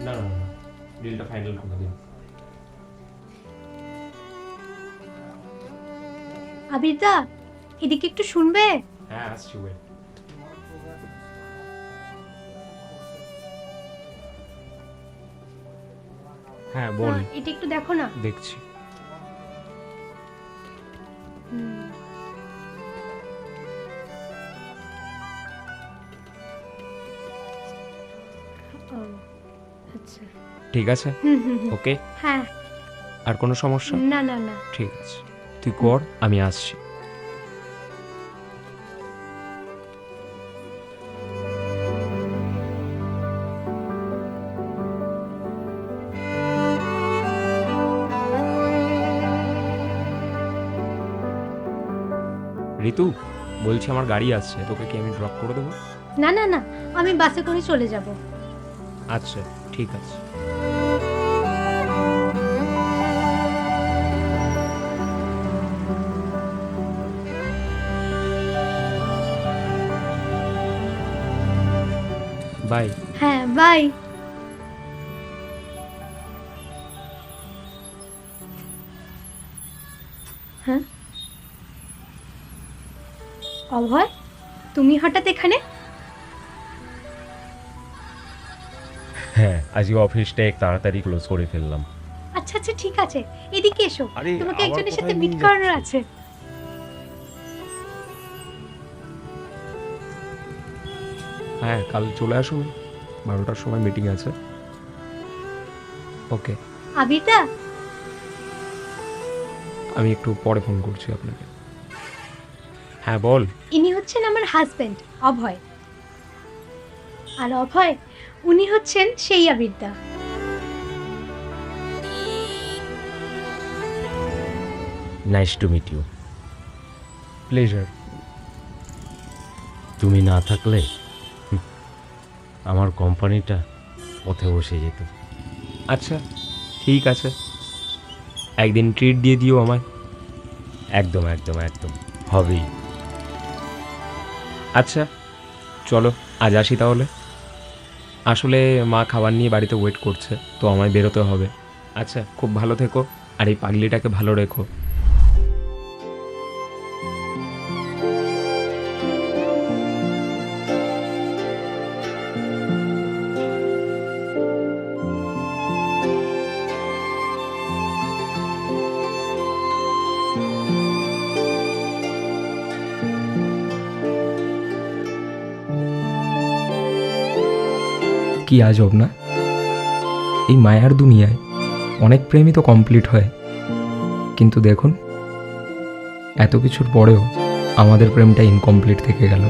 না না না, ডিলটা ফাইনাল করে দিন। আবিরদা, এদিকে একটু শুনবে? হ্যাঁ আসছি, ওয়েট। হ্যাঁ বল। এটা একটু দেখো না। দেখছি। ও আচ্ছা, ঠিক আছে, ওকে। হ্যাঁ। আর কোনো সমস্যা? না না না। ঠিক আছে, তুই কর, আমি আসছি। ঋতু, বলছি আমার গাড়ি আসছে, তোকে কি আমি ড্রপ করে দেবো? না না না, আমি বাসে করে চলে যাব। আচ্ছা ঠিক আছে। বাই। হ্যাঁ বাই। হ্যাঁ অভয়, তুমি হঠাৎ এখানে? হ্যাঁ, আজকে অফিসটা এক তাড়াতাড়ি ক্লোজ করে ফেললাম। আচ্ছা আচ্ছা ঠিক আছে, এদিকে এসো, আরে, তোমাকে আবার একজনের সাথে কোথায় মিট নিয়ে করানোর যাচ্ছ? আছে। হ্যাঁ কাল চলে আসুন, 12টার সময় মিটিং আছে। ওকে, আবিরদা, আমি একটু পরে ফোন করছি আপনাকে। হ্যাঁ বল। ইনি হচ্ছেন আমার হাজবেন্ড অভয়, আর অভয় উনি হচ্ছেন সেই আবিরদা। Nice to meet you. Pleasure. তুমি না থাকলে আমার কোম্পানিটা পথে বসে যেত। আচ্ছা ঠিক আছে, একদিন ট্রিট দিয়ে দিও আমায়। একদম একদম একদম হবেই। আচ্ছা চলো, আজ আসি তাহলে। আসলে মা খাবার নিয়ে বাড়িতে ওয়েট করছে, তো আমায় বেরোতে হবে। আচ্ছা, খুব ভালো থেকো, আর এই পাগলিটাকে ভালো রেখো। কি আজব না, এই মায়ার দুনিয়ায় অনেক প্রেমই তো কমপ্লিট হয়, কিন্তু দেখুন এত কিছুর পরেও আমাদের প্রেমটা ইনকমপ্লিট থেকে গেল।